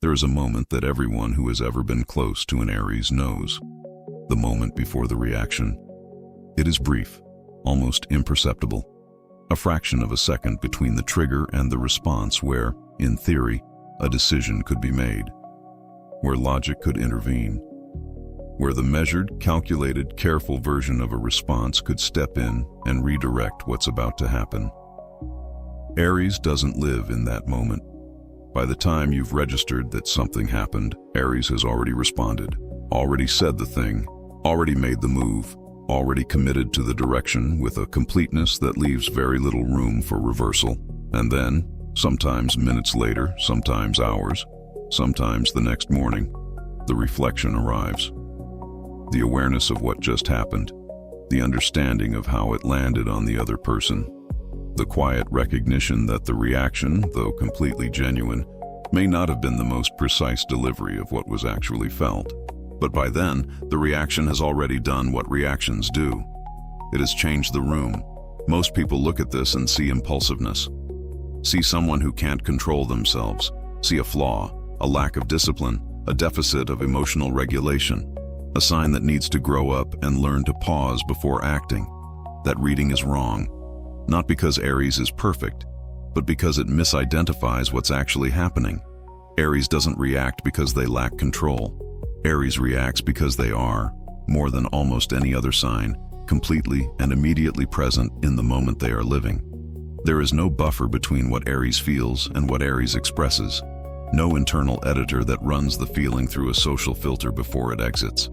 There is a moment that everyone who has ever been close to an Aries knows. The moment before the reaction. It is brief, almost imperceptible. A fraction of a second between the trigger and the response where, in theory, a decision could be made. Where logic could intervene. Where the measured, calculated, careful version of a response could step in and redirect what's about to happen. Aries doesn't live in that moment. By the time you've registered that something happened, Aries has already responded, already said the thing, already made the move, already committed to the direction with a completeness that leaves very little room for reversal. And then, sometimes minutes later, sometimes hours, sometimes the next morning, the reflection arrives. The awareness of what just happened, the understanding of how it landed on the other person, the quiet recognition that the reaction, though completely genuine, may not have been the most precise delivery of what was actually felt. But by then, the reaction has already done what reactions do. It has changed the room. Most people look at this and see impulsiveness. See someone who can't control themselves. See a flaw, a lack of discipline, a deficit of emotional regulation. A sign that needs to grow up and learn to pause before acting. That reading is wrong. Not because Aries is perfect, but because it misidentifies what's actually happening. Aries doesn't react because they lack control. Aries reacts because they are, more than almost any other sign, completely and immediately present in the moment they are living. There is no buffer between what Aries feels and what Aries expresses. No internal editor that runs the feeling through a social filter before it exits.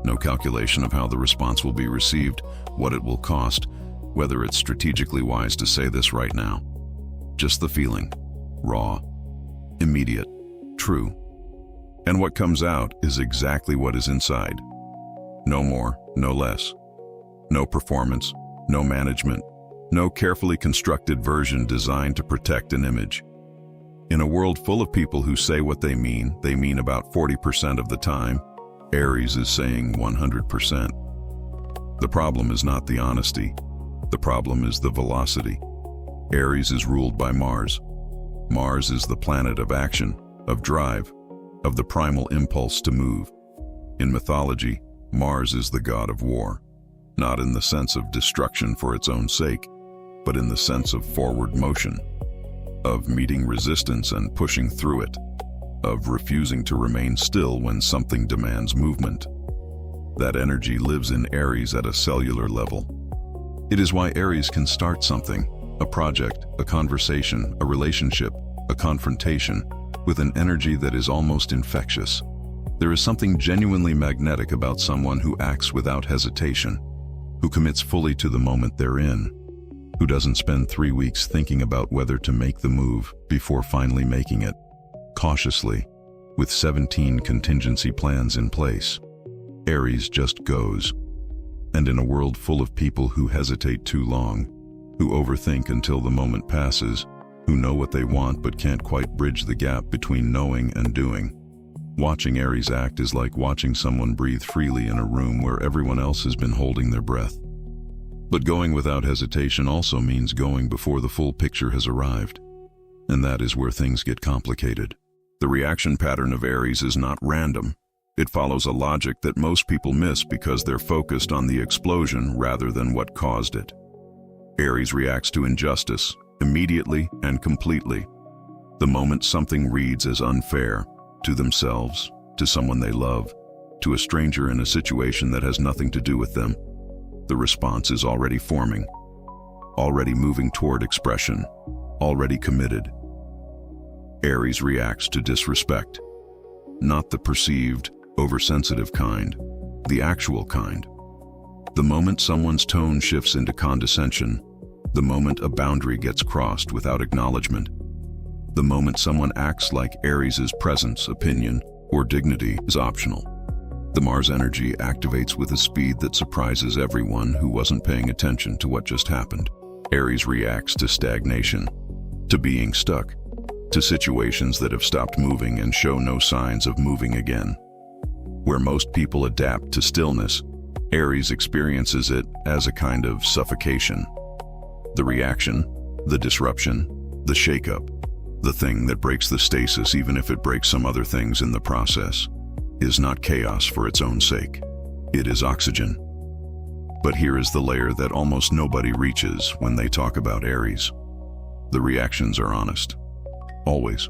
No calculation of how the response will be received, what it will cost, whether it's strategically wise to say this right now. Just the feeling, raw, immediate, true. And what comes out is exactly what is inside. No more, no less. No performance, no management, no carefully constructed version designed to protect an image. In a world full of people who say what they mean about 40% of the time. Aries is saying 100%. The problem is not the honesty. The problem is the velocity. Aries is ruled by Mars. Mars is the planet of action, of drive, of the primal impulse to move. In mythology, Mars is the god of war, not in the sense of destruction for its own sake, but in the sense of forward motion, of meeting resistance and pushing through it, of refusing to remain still when something demands movement. That energy lives in Aries at a cellular level. It is why Aries can start something, a project, a conversation, a relationship, a confrontation, with an energy that is almost infectious. There is something genuinely magnetic about someone who acts without hesitation, who commits fully to the moment they're in, who doesn't spend 3 weeks thinking about whether to make the move before finally making it, cautiously, with 17 contingency plans in place. Aries just goes. And in a world full of people who hesitate too long, who overthink until the moment passes, who know what they want but can't quite bridge the gap between knowing and doing, watching Aries act is like watching someone breathe freely in a room where everyone else has been holding their breath. But going without hesitation also means going before the full picture has arrived. And that is where things get complicated. The reaction pattern of Aries is not random. It follows a logic that most people miss because they're focused on the explosion rather than what caused it. Aries reacts to injustice, immediately and completely. The moment something reads as unfair, to themselves, to someone they love, to a stranger in a situation that has nothing to do with them, the response is already forming, already moving toward expression, already committed. Aries reacts to disrespect, not the perceived, oversensitive kind, the actual kind. The moment someone's tone shifts into condescension, the moment a boundary gets crossed without acknowledgement, the moment someone acts like Aries's presence, opinion, or dignity is optional. The Mars energy activates with a speed that surprises everyone who wasn't paying attention to what just happened. Aries reacts to stagnation, to being stuck, to situations that have stopped moving and show no signs of moving again. Where most people adapt to stillness, Aries experiences it as a kind of suffocation. The reaction, the disruption, the shakeup. The thing that breaks the stasis, even if it breaks some other things in the process, is not chaos for its own sake. It is oxygen. But here is the layer that almost nobody reaches when they talk about Aries. The reactions are honest. Always.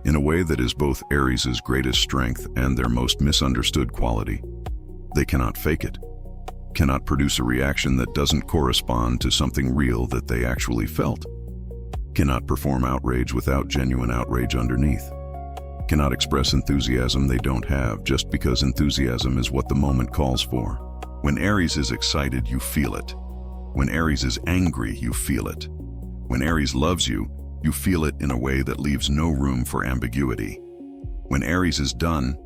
In a way that is both Aries' greatest strength and their most misunderstood quality. They cannot fake it. Cannot produce a reaction that doesn't correspond to something real that they actually felt. Cannot perform outrage without genuine outrage underneath. Cannot express enthusiasm they don't have just because enthusiasm is what the moment calls for. When Aries is excited, you feel it. When Aries is angry, you feel it. When Aries loves you, you feel it in a way that leaves no room for ambiguity. When Aries is done,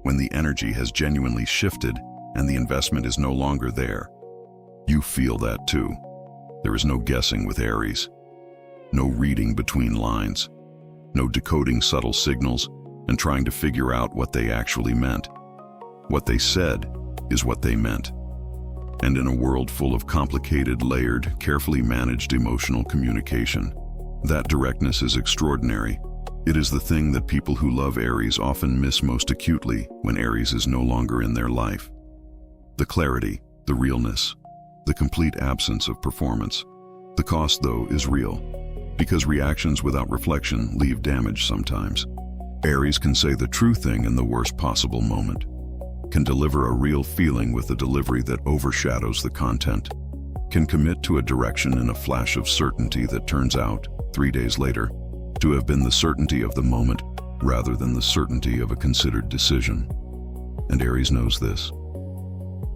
when the energy has genuinely shifted and the investment is no longer there, you feel that too. There is no guessing with Aries. No reading between lines. No decoding subtle signals and trying to figure out what they actually meant. What they said is what they meant. And in a world full of complicated, layered, carefully managed emotional communication, that directness is extraordinary. It is the thing that people who love Aries often miss most acutely when Aries is no longer in their life. The clarity, the realness, the complete absence of performance. The cost, though, is real, because reactions without reflection leave damage sometimes. Aries can say the true thing in the worst possible moment, can deliver a real feeling with a delivery that overshadows the content, can commit to a direction in a flash of certainty that turns out, 3 days later, to have been the certainty of the moment rather than the certainty of a considered decision. And Aries knows this.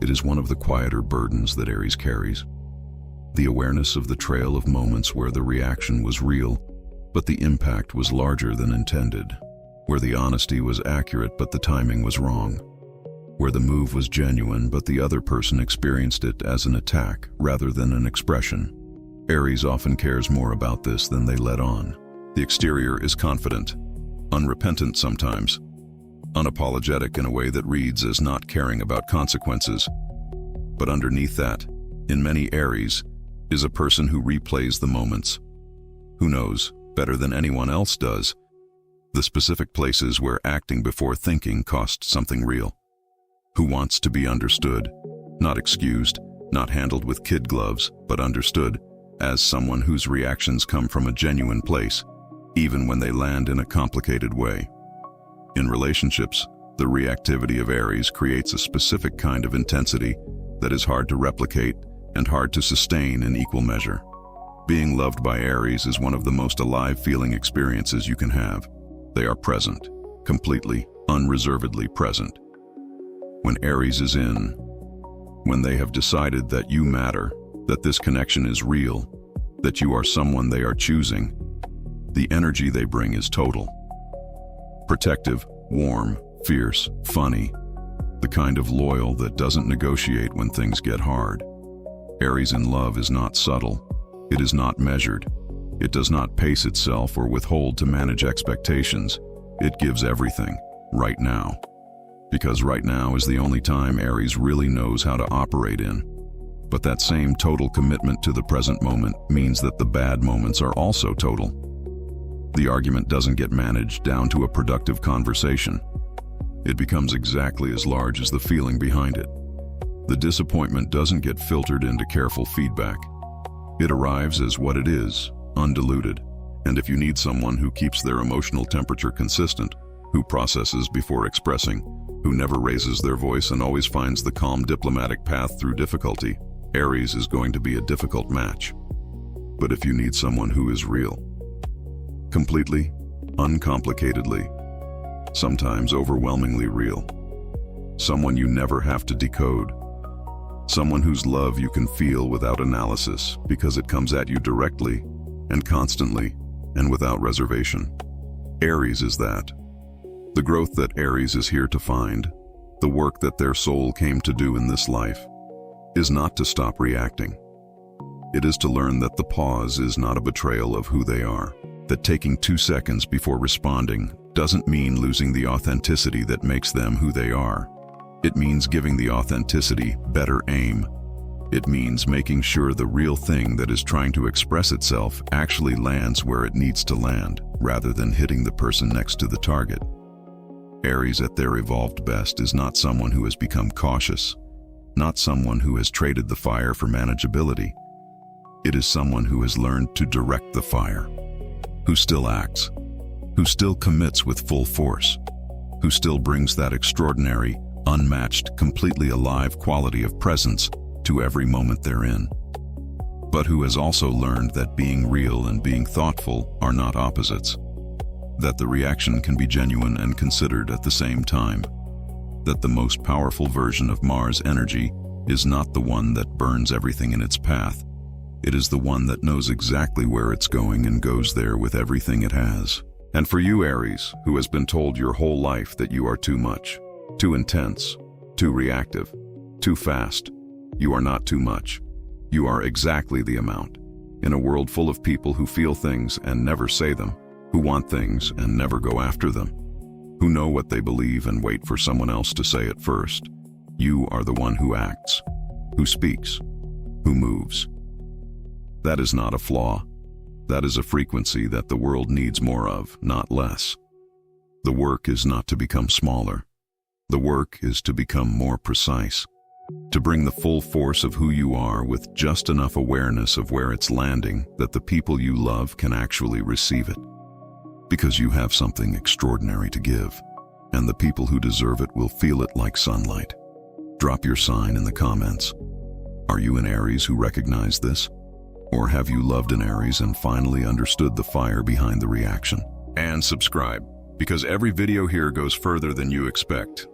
It is one of the quieter burdens that Aries carries. The awareness of the trail of moments where the reaction was real, but the impact was larger than intended, where the honesty was accurate but the timing was wrong, where the move was genuine but the other person experienced it as an attack rather than an expression. Aries often cares more about this than they let on. The exterior is confident, unrepentant sometimes, unapologetic in a way that reads as not caring about consequences. But underneath that, in many Aries, is a person who replays the moments, who knows, better than anyone else does, the specific places where acting before thinking cost something real, who wants to be understood, not excused, not handled with kid gloves, but understood as someone whose reactions come from a genuine place, even when they land in a complicated way. In relationships, the reactivity of Aries creates a specific kind of intensity that is hard to replicate and hard to sustain in equal measure. Being loved by Aries is one of the most alive feeling experiences you can have. They are present, completely, unreservedly present. When Aries is in, when they have decided that you matter, that this connection is real, that you are someone they are choosing, the energy they bring is total. Protective, warm, fierce, funny, the kind of loyal that doesn't negotiate when things get hard. Aries in love is not subtle. It is not measured. It does not pace itself or withhold to manage expectations. It gives everything, right now. Because right now is the only time Aries really knows how to operate in. But that same total commitment to the present moment means that the bad moments are also total. The argument doesn't get managed down to a productive conversation. It becomes exactly as large as the feeling behind it. The disappointment doesn't get filtered into careful feedback. It arrives as what it is, undiluted. And if you need someone who keeps their emotional temperature consistent, who processes before expressing, who never raises their voice and always finds the calm diplomatic path through difficulty, Aries is going to be a difficult match. But if you need someone who is real, completely, uncomplicatedly, sometimes overwhelmingly real, someone you never have to decode, someone whose love you can feel without analysis because it comes at you directly and constantly and without reservation. Aries is that. The growth that Aries is here to find, the work that their soul came to do in this life, is not to stop reacting. It is to learn that the pause is not a betrayal of who they are, that taking 2 seconds before responding doesn't mean losing the authenticity that makes them who they are. It means giving the authenticity better aim, It means making sure the real thing that is trying to express itself actually lands where it needs to land, rather than hitting the person next to the target. Aries at their evolved best is not someone who has become cautious, not someone who has traded the fire for manageability. It is someone who has learned to direct the fire, who still acts, who still commits with full force, who still brings that extraordinary, unmatched, completely alive quality of presence to every moment they're in, but who has also learned that being real and being thoughtful are not opposites, that the reaction can be genuine and considered at the same time, that the most powerful version of Mars energy is not the one that burns everything in its path. It is the one that knows exactly where it's going and goes there with everything it has. And for you, Aries, who has been told your whole life that you are too much, too intense, too reactive, too fast, you are not too much. You are exactly the amount. In a world full of people who feel things and never say them, who want things and never go after them, who know what they believe and wait for someone else to say it first, you are the one who acts, who speaks, who moves. That is not a flaw. That is a frequency that the world needs more of, not less. The work is not to become smaller. The work is to become more precise, to bring the full force of who you are with just enough awareness of where it's landing that the people you love can actually receive it. Because you have something extraordinary to give, and the people who deserve it will feel it like sunlight. Drop your sign in the comments. Are you an Aries who recognize this? Or have you loved an Aries and finally understood the fire behind the reaction? And subscribe, because every video here goes further than you expect.